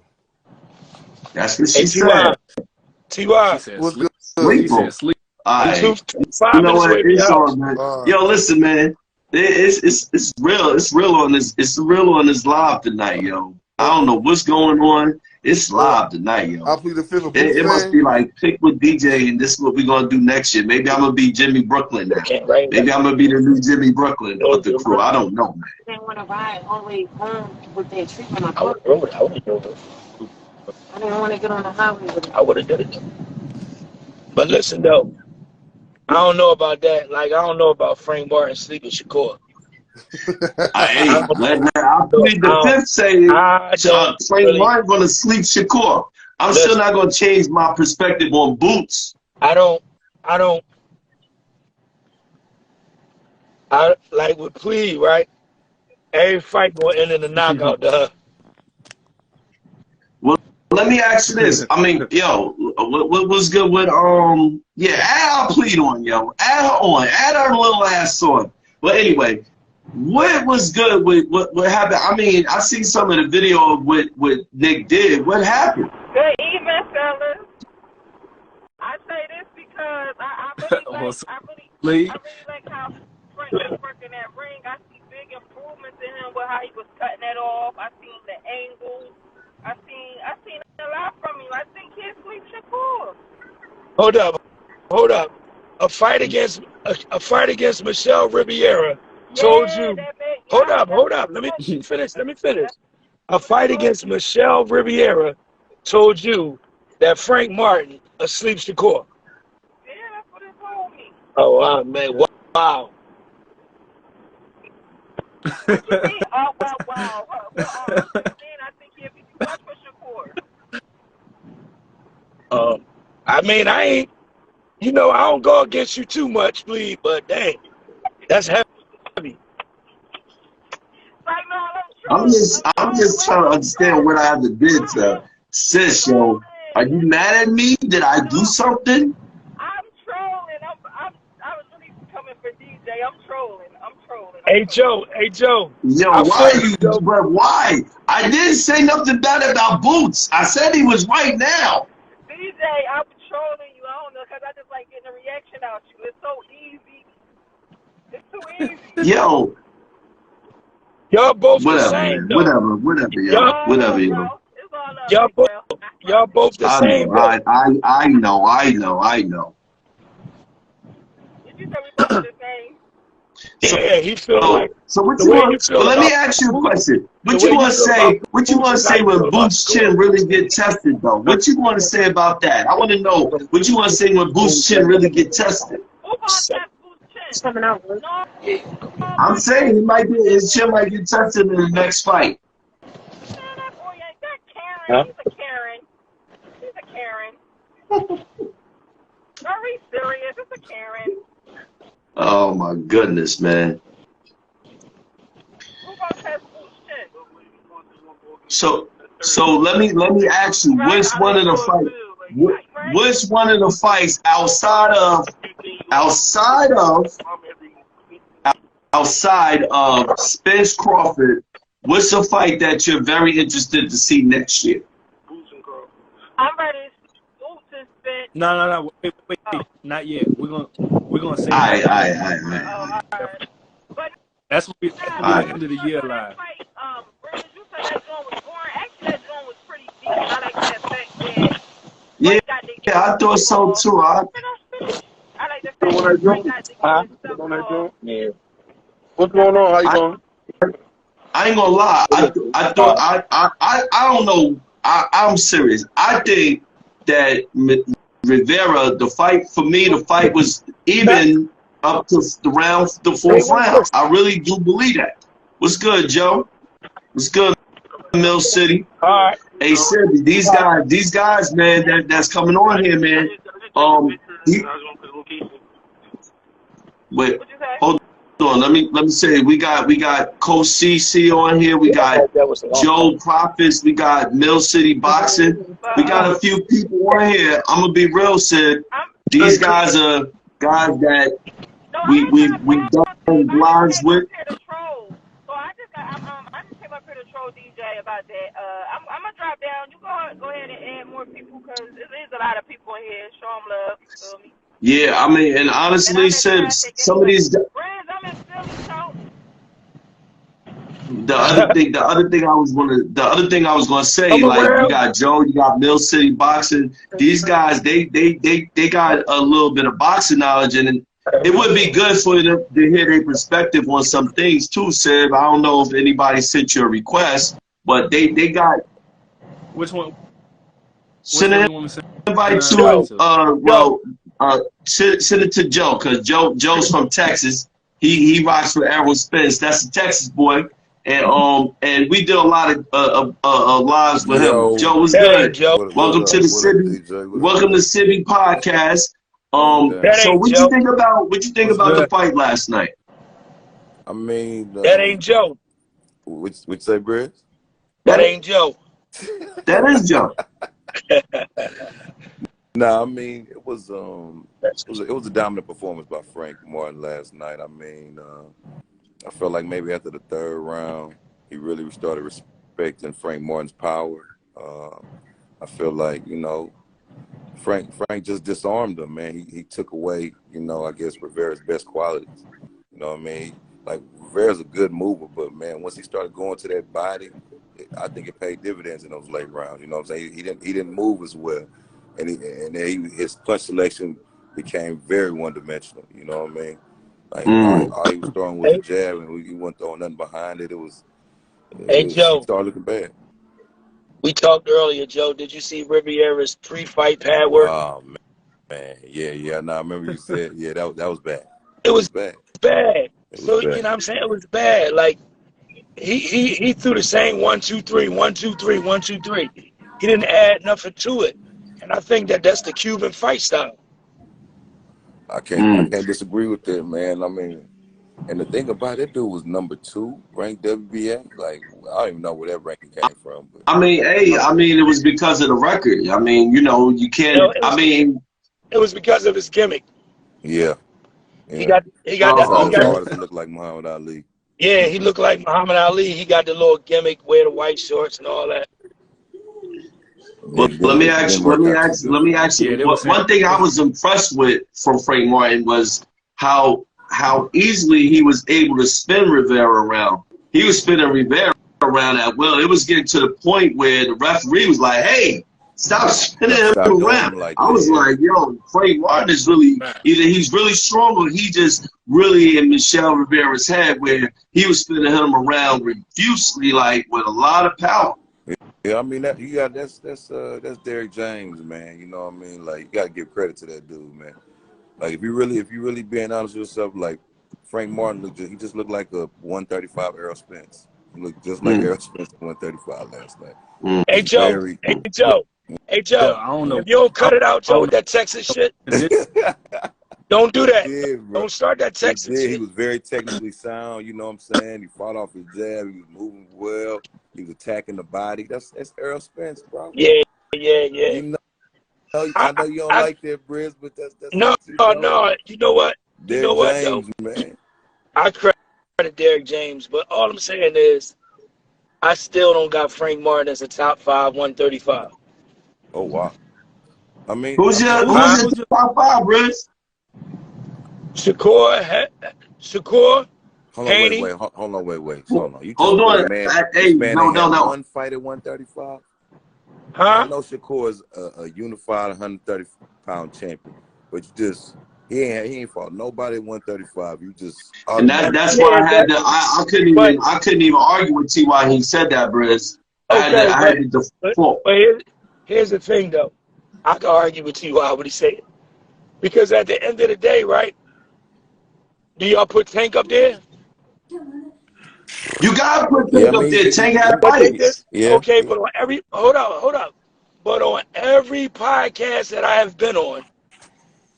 That's what she said. T.Y. What's good? He said sleep. All right. You know what? It's on, man. Yo, listen, man. It's real. It's real on this. It's real on this live tonight, yo. I don't know what's going on. It's live tonight, yo. I'll plead the fifth. It must be like pick with DJ, and this is what we're gonna do next year. Maybe I'm gonna be Jimmy Brooklyn now. Maybe I'm gonna be the new Jimmy Brooklyn with the crew. I don't know, man. They want to ride all the way home with their treatment. I would have drove it. I didn't want to get on the highway with it. I would have did it. But listen, though, I don't know about that. Like, I don't know about Frank Martin sleeping Shakur. I believe the fifth say Frank Martin gonna sleep Shakur. I'm still not gonna change my perspective on Boots. I like with Plea, right? Every fight gonna end in a knockout, let me ask you this. I mean, yo, what was good with yeah, add our pleat on, yo. Add her on. Add her little ass on. But anyway, what was good with what happened? I mean, I see some of the video of what Nick did. What happened? Good evening, fellas. I say this because I really like how Frank was working that ring. I see big improvements in him with how he was cutting it off. I seen the angles. I seen a lot from him. I think he's Sleep Shakur. Hold up. A fight against Michel Rivera told you. Hold up. Let me finish. A fight against Michel Rivera told you that Frank Martin Sleep Shakur. Yeah, that's what it told me. Oh wow, man! Wow. Oh wow. I think he'll be too much for Shakur. I mean, I ain't. I don't go against you too much, please, but dang, that's heavy. I'm just trying to understand what I have to do to sis, yo. Are you mad at me? Did I do something? I'm trolling. I was really coming for DJ. I'm trolling. Hey Joe. Yo, why? I didn't say nothing bad about Boots. I said he was right now. DJ, I'm trolling you. I don't know, because I just like getting a reaction out you. It's so easy. It's too easy. Yo. Y'all both the same, whatever, yo. Y'all both the same. I know. Did you say we both the same? Yeah, he feel like. So what you want? Well, let me ask you a question. What you want to say? What you want to say when Boots' chin really get tested, though? What you want to say about that? I want to know what you want to say when Boots' chin really get tested. I'm saying his chin might get tested in the next fight. That boy ain't that Karen. He's a Karen. Very serious. It's a Karen. Oh my goodness, man. Who gonna test Boots' chin? So let me ask you, what's one of the fights outside of Spence Crawford? What's a fight that you're very interested to see next year? I'm ready. Boots and Spence. No. Wait. Not yet. We're gonna say. All right. But that's what we at the end of the year live. Brandon, you said that joint was boring. Actually, that joint was pretty deep. I like that fact that. Yeah, I thought so too. I like the fact that Frank got to get his stuff off. Yeah. What's going on? How you doing? I ain't gonna lie. I thought I don't know. I'm serious. I think that Rivera, the fight was even up to the fourth round. I really do believe that. What's good, Joe? What's good, Mill City? All right. Hey, Sibby, these guys, man, that's coming on here, man. Wait, hold on. Let me say, we got Coach CC on here. We got Joe Profits. We got Mill City Boxing. We got a few people on here. I'm gonna be real, Sid. These guys are guys that we done blinds with. So I just came up here to troll DJ about that. I'm gonna drop down. You go ahead and add more people because there's a lot of people in here. Show them love. You feel me? Yeah, I mean, and honestly, Sid, some of these. I'm in Philly, so. The other thing I was gonna say, like, you got Joe, you got Mill City Boxing. These guys, they got a little bit of boxing knowledge, and it would be good for them to hear their perspective on some things too, Sib. I don't know if anybody sent you a request, but they got. Which one? Send an invite to send it to Joe, because Joe's from Texas. He rocks with Arrow Spence. That's a Texas boy. And we did a lot of lives with him. Joe was good. Joe. Welcome to the Sibby podcast. So what you think about the fight last night? I mean, that ain't Joe. Which say, Briz? That ain't Joe. That is jump. Nah, I mean it was a dominant performance by Frank Martin last night. I mean, I felt like maybe after the third round, he really started respecting Frank Martin's power. I feel like, you know, Frank just disarmed him, man. He took away, you know, I guess Rivera's best qualities. You know what I mean? Like, Rivera's a good mover, but man, once he started going to that body, I think it paid dividends in those late rounds. You know what I'm saying? He didn't move as well, and his punch selection became very one-dimensional. You know what I mean? Like all he was throwing was a jab, and he wasn't throwing nothing behind it. Joe, he started looking bad. We talked earlier, Joe. Did you see Rivera's pre-fight pad work? Oh man, yeah. No, I remember you said, yeah, that was bad. It was bad. So you know what I'm saying? It was bad. Like he threw the same 1-2-3, 1-2-3, 1-2-3. He didn't add nothing to it, and I think that's the Cuban fight style. I can't disagree with that, man. I mean, and the thing about it, dude was number 2 ranked WBA. Like, I don't even know where that ranking came from. But. I mean, it was because of the record. I mean, you know, you can't. No, it was because of his gimmick. Yeah. He got to look like Muhammad Ali. Yeah, he looked like Muhammad Ali. He got the little gimmick, wear the white shorts and all that. Well, let me ask you. One thing I was impressed with from Frank Martin was how easily he was able to spin Rivera around. He was spinning Rivera around at will. It was getting to the point where the referee was like, "Hey, stop spinning him around." I was like, "Yo, Frank Martin is really either he's really strong or he just really in Michel Rivera's head where he was spinning him around profusely, like with a lot of power." Yeah, I mean that's Derrick James, man. You know what I mean? Like, you gotta give credit to that dude, man. Like, if you really being honest with yourself, like Frank Martin he just looked like a 135 Errol Spence. He looked just like Errol Spence at 135 last night. Hey Joe, I don't know. If you don't cut it out, Joe, with that Texas shit. Don't do that. Don't start that Texas shit. He was very technically sound, you know what I'm saying? He fought off his jab, he was moving well, he was attacking the body. That's Errol Spence, bro. Yeah. You know, I know you don't like that, Briz, but that's no. You know what? Derrick James, man. I credit Derrick James, but all I'm saying is I still don't got Frank Martin as a top 5 135. Oh wow. I mean, who's your top 5, Briz? Shakur. Hold on, wait. Hold on. Hold on. No. One fight at 135. Huh? I know Shakur is a unified 130-pound champion, but he ain't fought nobody at 135. You just and that's why I had to. I couldn't even argue with T.Y. He said that, Briz. I had to default. But here's the thing, though. I can argue with T.Y. what he said, because at the end of the day, right? Do y'all put Tank up there? You gotta put Tank up there. Tank had fights. Yeah. Okay, but on every hold up. But on every podcast that I have been on,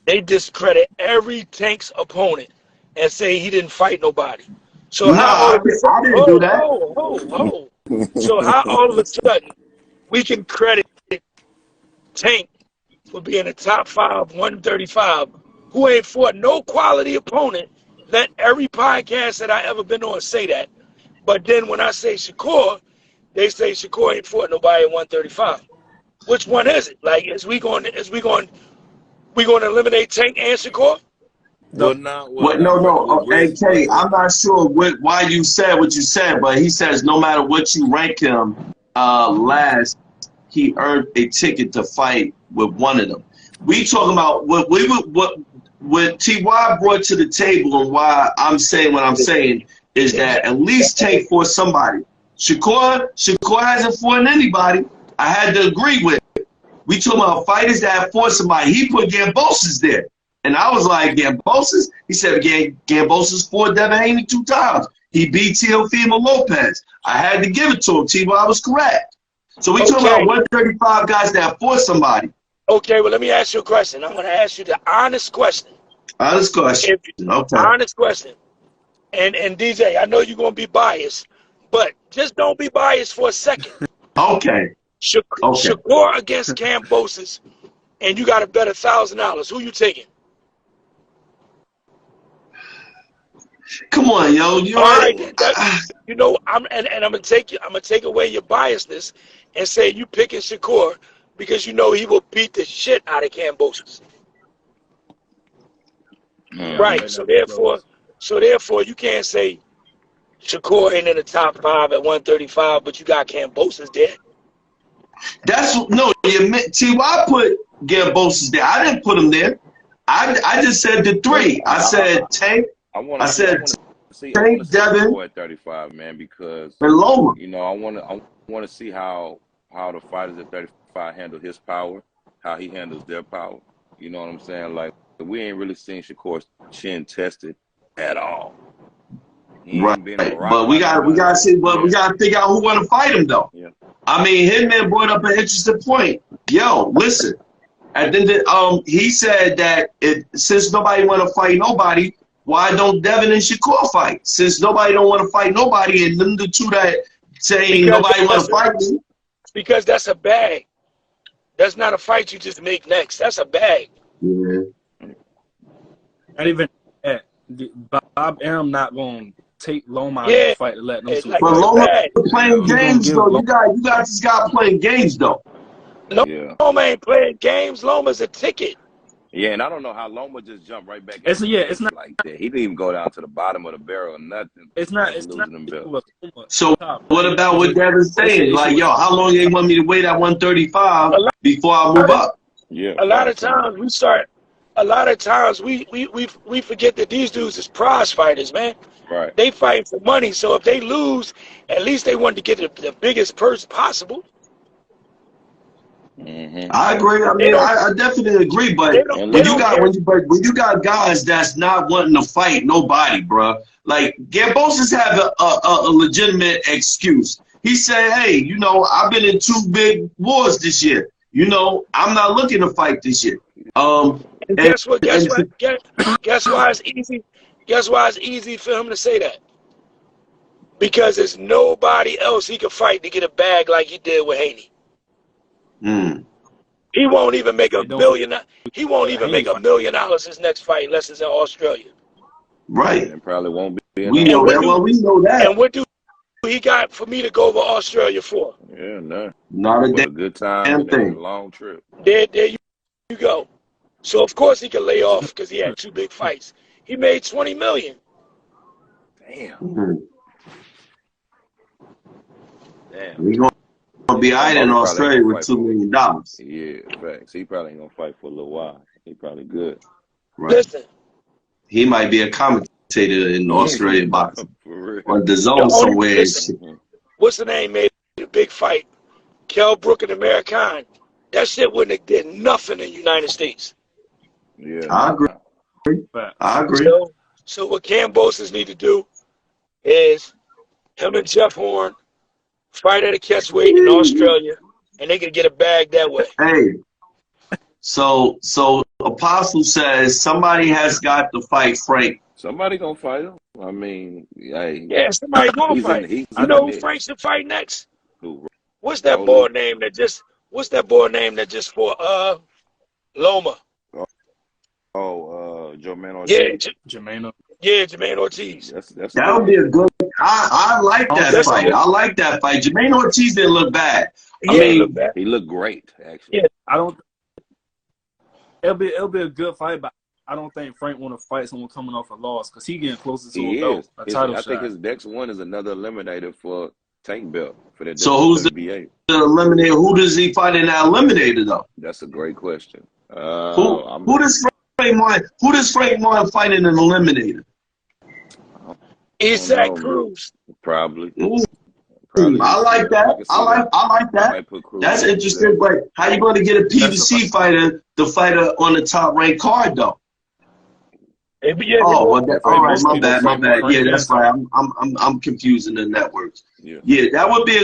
they discredit every Tank's opponent and say he didn't fight nobody. So I didn't do that. So how all of a sudden we can credit Tank for being a top 5 135 who ain't fought no quality opponent? Let every podcast that I ever been on say that. But then when I say Shakur, they say Shakur ain't fought nobody at 135. Which one is it? Like, we going to eliminate Tank and Shakur? No. AK, I'm not sure why you said what you said, but he says no matter what you rank him last, he earned a ticket to fight with one of them. We talking about what T.Y. brought to the table, and why I'm saying what I'm saying is that at least Tank for somebody. Shakur hasn't fought anybody. I had to agree with it. We talking about fighters that fought somebody. He put Gambosis there. And I was like, Gambosis? He said Gambosis fought Devin Haney 2 times. He beat Teofimo Lopez. I had to give it to him. T.Y. was correct. So we talking about 135 guys that fought somebody. Okay, well, let me ask you a question. I'm going to ask you the honest question. Honest question. Okay. Honest question. And DJ, I know you're going to be biased, but just don't be biased for a second. Okay. Shakur against Kambosos, and you got to bet $1,000. Who you taking? Come on, yo. All right, you know, I'm gonna take away your biasness and say you picking Shakur because you know he will beat the shit out of Kambosos. Right. So therefore, you can't say Shakur ain't in the top 5 at 135, but you got Kambosos there. T.Y. put Kambosos there. I didn't put him there. I just said the 3. I said Tank. I said Tank, Devin at 35, man, because and Loma. You know, I want to see how the fighters at 35 handle his power, how he handles their power. You know what I'm saying? Like, we ain't really seen Shakur's chin tested at all. Right. But we gotta see. But we gotta figure out who want to fight him though. Yeah. I mean, Hitman brought up an interesting point. Yo, listen. And then he said that since nobody want to fight nobody, why don't Devin and Shakur fight? Since nobody don't want to fight nobody, and them the two that saying nobody want to fight me. Because that's a bag. That's not a fight you just make next. That's a bag. Yeah. Not even that. Bob Arum not going to take Loma out of the fight to let them two. But Loma playing games though. You got this guy playing games though. Loma ain't playing games. Loma's a ticket. Yeah, and I don't know how Loma just jumped right back. It's not like that. He didn't even go down to the bottom of the barrel or nothing. It's not. So what about what Devin's saying? Like, yo, how long they want me to wait at 135 before I move up? Yeah. A lot of times we forget that these dudes is prize fighters, man. Right. They fight for money, so if they lose, at least they want to get the biggest purse possible. Mm-hmm. I agree. I mean, I definitely agree. But when you got guys that's not wanting to fight nobody, bro. Like Kambosos have a legitimate excuse. He said, "Hey, you know, I've been in 2 big wars this year. You know, I'm not looking to fight this year." Guess what? Guess why it's easy? Guess why it's easy for him to say that? Because there's nobody else he could fight to get a bag like he did with Haney. He won't even make $1 billion. He won't even make $1 million his next fight unless it's in Australia. Right. It probably won't be. We know that. Well, we know that. And what do he got for me to go over Australia for? Yeah, no. Not a good time. Thing. A long trip. There you go. So of course he can lay off because he had 2 big fights. He made $20 million. Damn. Damn. We gonna be out in Australia with $2 million. Yeah, facts. He probably ain't gonna fight for a little while. He probably good. Right. Listen. He might be a commentator in Australian boxing on the zone somewhere. Listen, what's the name made a big fight? Kell Brook and American. That shit wouldn't have did nothing in the United States. Yeah, I agree. I agree. So what Kambosos need to do is him and Jeff Horn fight at a catch weight in Australia, and they can get a bag that way. Hey, so Apostle says somebody has got to fight Frank. Somebody gonna fight him. I mean, yeah, somebody gonna fight. You know who Frank should fight next? Who? What's that boy name that just? What's that boy name that just fought Loma? Jermaine Ortiz. Yeah, Jermaine Ortiz. That would be a good. I like that fight. Good. I like that fight. Jermaine Ortiz didn't look bad. He looked great actually. Yeah, I don't. It'll be a good fight, but I don't think Frank want to fight someone coming off a loss because he getting closer to a title shot. I think his next one is another eliminator for Tank Belt for that. So who's the eliminator? Who does he fight in that eliminator though? That's a great question. Who does Frank Martin fight in an eliminator? Isaac Cruz. Probably. I like that. I like that. That's interesting. But how you going to get a PBC fighter to fight on the top ranked card though? All right, my bad. Yeah, that's right. I'm confusing the networks. Yeah, that would be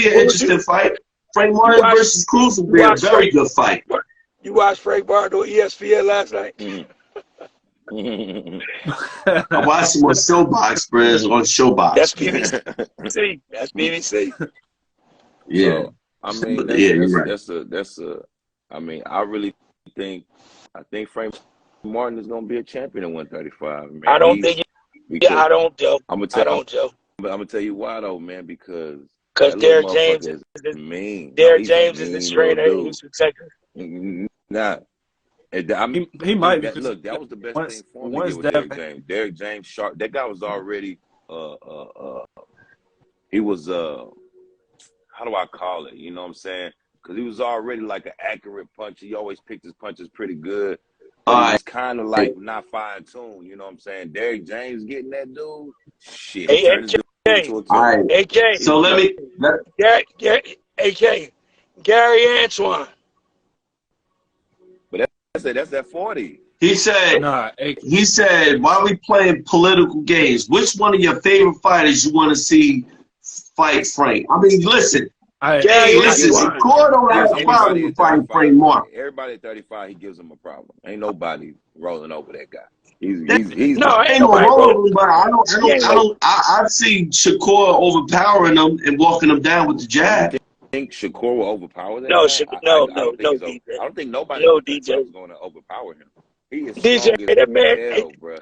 an interesting fight. Frank Martin versus Cruz would be a very good fight. You watched Frank Martin on ESPN last night? I watched him on Showbox, bro. On Showbox. That's BBC. That's BBC. Yeah. I mean, that's a. I mean, I really think Frank Martin is gonna be a champion at 135. Man, I don't think. I don't, Joe. I'm gonna tell you why though, man. Because that Derrick James is mean. Derrick James is his trainer. He's protected. Nah. I mean, he might be. Look, that was the best thing for him to get with Derrick James. Derrick James sharp. That guy was already he was how do I call it? You know what I'm saying? Because he was already like an accurate puncher. He always picked his punches pretty good. But he was kind of like not fine-tuned. You know what I'm saying? Derrick James getting that dude, shit. AK. So let me. AK. Gary Antoine. But that's that 40. He said, while we playing political games, which one of your favorite fighters you want to see fight Frank? I mean, listen. Shakur don't have a problem with fighting Frank Martin. Everybody at 35, he gives him a problem. Ain't nobody rolling over that guy. Ain't no rolling, but I see Shakur overpowering him and walking him down with the jab. Think Shakur will overpower that? No, DJ. I don't think nobody is going to overpower him. He is DJ, that man. hell, bro.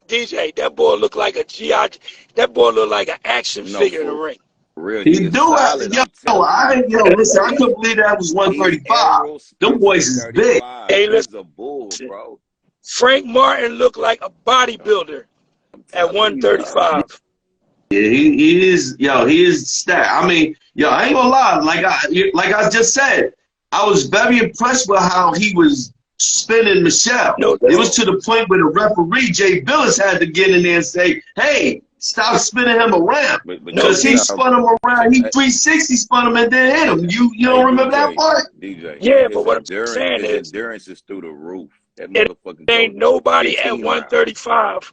DJ, that boy look like a GI. That boy look like an action figure in the ring. Real, he do it. Listen, I couldn't believe that was 135. Them boys is big. Hey, listen, a bull, bro. Frank Martin looked like a bodybuilder at 135. Yeah, he is. He is stacked. I mean, I ain't gonna lie. Like I just said, I was very impressed with how he was spinning Michel. It was to the point where the referee Jay Billis had to get in there and say, "Hey, stop spinning him around," because he spun him around. He 360 spun him and then hit him. You don't remember that part? DJ. Yeah, but what I'm saying is, his endurance is through the roof. That motherfucking ain't nobody at 135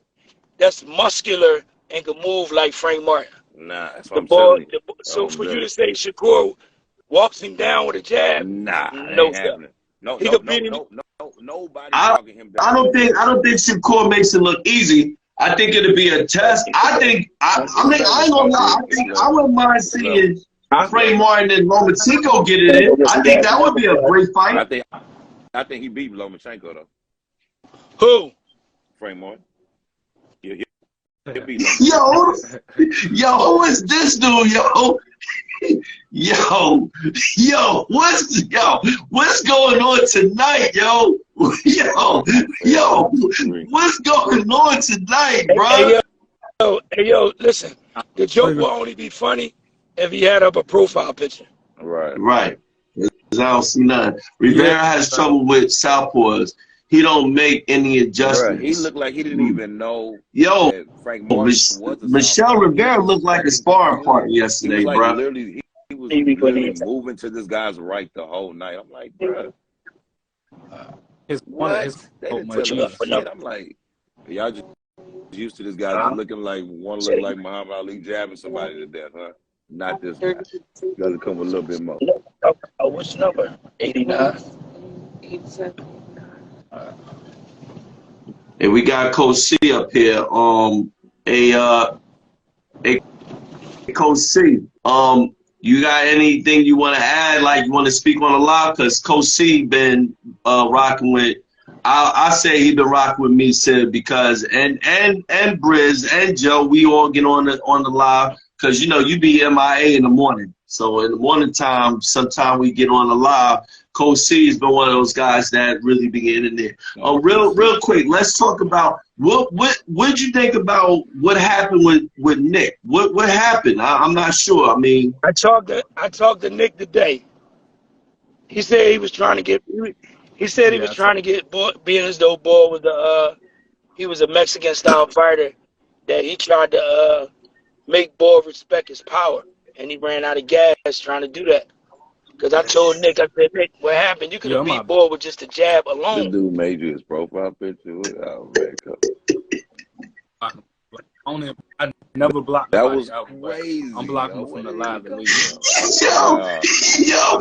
that's muscular and can move like Frank Martin. Nah, that's what I'm telling you. So for you to say Shakur walks him down with a jab, no, nobody walking him down. I don't think Shakur makes it look easy. I think it'll be a test. I ain't gonna lie. I wouldn't mind seeing Frank Martin and Lomachenko get it in. I think that would be a great fight. I think he beat Lomachenko though. Who? Frank Martin. He'll beat Lomachenko. Who is this dude? What's going on tonight, what's going on tonight, bro? Hey, listen, the joke will only be funny if he had up a profile picture. Right. Because I don't see none. Rivera has trouble with southpaws. He don't make any adjustments. He looked like he didn't even know that Frank Martin was a Michel Rivera looked like a sparring partner yesterday, bro. He was literally moving to this guy's right the whole night. I'm like, bro. I'm like, y'all just used to this guy looking like Muhammad Ali jabbing somebody to death, huh? Not this guy. Gotta come with a little bit more. Which number? 89. 87. And we got Coach C up here. Coach C. You got anything you want to add? Like you want to speak on the live? Because Coach C been rocking with. I say he been rocking with me, Sib, because and Briz and Joe, we all get on the live because you be MIA in the morning. So in the morning time, sometime we get on the live. Coach C has been one of those guys that really be getting in there. Real quick, let's talk about what'd you think about what happened with Nick? What happened? I'm not sure. I mean, I talked to Nick today. He said he was trying to get. He said he was trying to get being as though Boy was he was a Mexican style fighter, that he tried to make Boy respect his power, and he ran out of gas trying to do that. Because I told Nick, I said, Nick, what happened? You could have beat Boy with just a jab alone. This dude made you his profile picture. Oh, man, I never blocked that. Was crazy. I'm blocking him from the live at least. Yo,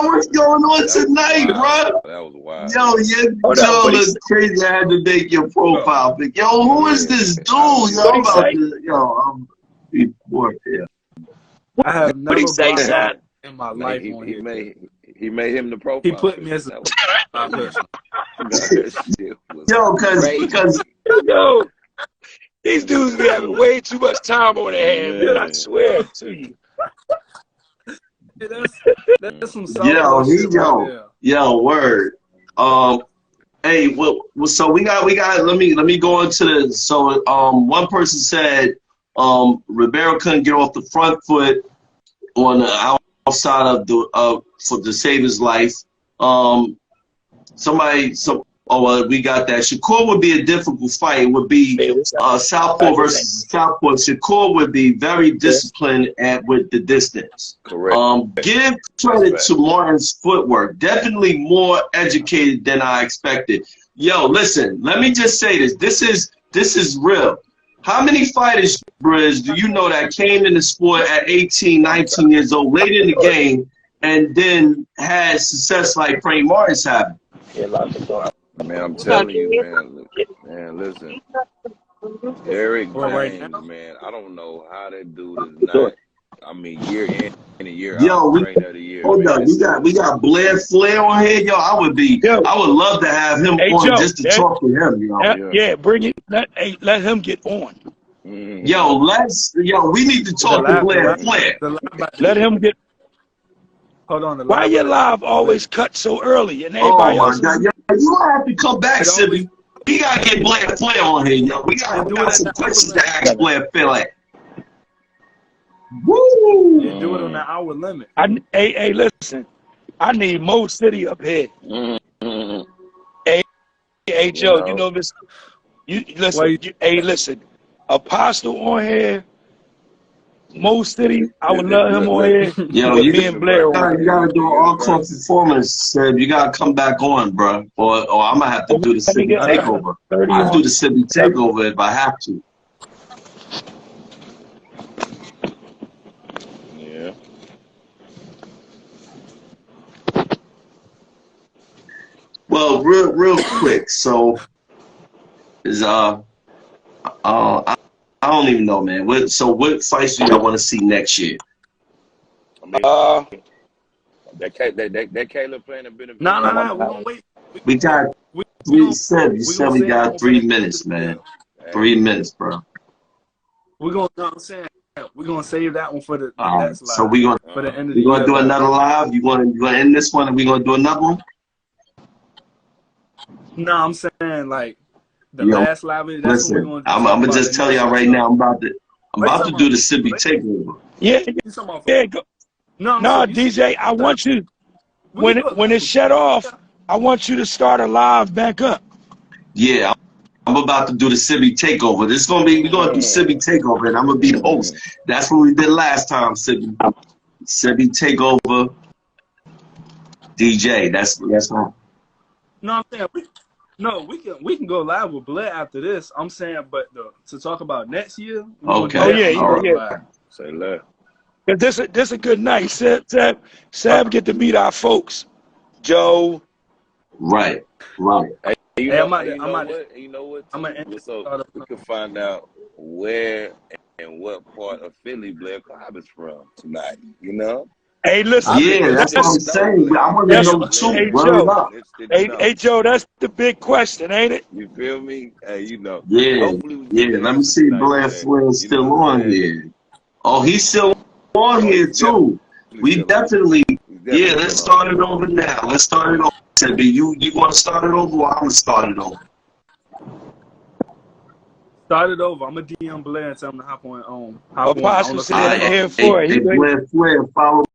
what's going on tonight, bro? That was wild. Joe is crazy. I had to make your profile pic. Yo, who is this dude? I'm bored here. I have What he never say, brought son? him in my Man, life on here. he made him the profile. He put me as a that person. shit was Yo, crazy. because Yo, these dudes be having way too much time on their hands, man. I swear to you. Hey, that's some southpaw shit right there. yo, word. Hey, well, so we got. Let me go into the. So, one person said, Rivera couldn't get off the front foot on the outside of the for to save his life. We got that. Shakur would be a difficult fight. It would be southpaw versus southpaw. Shakur would be very disciplined with the distance. Correct. Give credit to Martin's footwork. Definitely more educated than I expected. Yo, listen, let me just say this. This is real. How many fighters, Briz, do you know that came in the sport at 18, 19 years old, late in the game, and then had success like Frank Martin's having? Man, I'm telling you, man, listen. Eric James, man, I don't know how that dude is not. I mean, year in and year out, trainer of the year. Hold up, we got Blair Flair on here, yo. I would love to have him on Joe, just to talk to him, yo. Yeah, bring it. Let him get on. Yo, we need to talk to Blair Flair. Let him get. Hold on. Why your live always cut so early and everybody else? Oh my God, yo, you gonna have to come back, Sibby. We gotta get Blair Flair on here, yo. We got some questions to ask Blair Flair. Like, woo! Yeah, do it on the hour limit. Hey, listen. I need Mo City up here. Hey, Joe, you know this. Listen. Apostle on here. Mo City, I would love him on here. Yo, you gotta do an encore performance, Sib. You gotta come back on, bro. Or I'm gonna have to do the Sibby takeover. I'll do the Sibby takeover if I have to. Yeah. Well, real quick. So, I don't even know, man. What fights do y'all want to see next year? I mean, that Caleb playing a bit of. No. We're gonna wait. We got 3 said. You said we got 3 minutes, man. 3 minutes, bro. We're gonna. No, I'm saying we're gonna save that one for the next live. So we're for the end of the year. We're gonna do another live. You gonna end this one, and we're gonna do another one. No, I'm saying like the last live. That's Listen, what we're gonna. I'm gonna just tell y'all right now. I'm about to do the Sibby takeover. Yeah, go. No, DJ, I want you when it's shut off. I want you to start a live back up. Yeah, I'm about to do the Sibby takeover. We're gonna do Sibby takeover, and I'm gonna be the host. That's what we did last time, Sibby. Sibby takeover. DJ, that's all. No, I'm saying we can go live with Blair after this. I'm saying, but to talk about next year. Okay. Yeah. Say less. This a good night. Seb get to meet our folks. Joe. Right. Hey, you know what? So we can find out where and what part of Philly Blair Cobb is from tonight. You know? Hey, listen. Yeah, that's what I'm saying. I want to know too. Hey, Joe, that's the big question, ain't it? You feel me? Hey, you know. Yeah. Let me see. Blair Flair still on here. Oh, he's still on here too. We definitely. Yeah, let's start it over now. Let's start it over. Sebby, you want to start it over, or I'm gonna start it over? Start it over. I'm gonna DM Blair and tell him to hop on. Apostle said here for it. Blair Flair, follow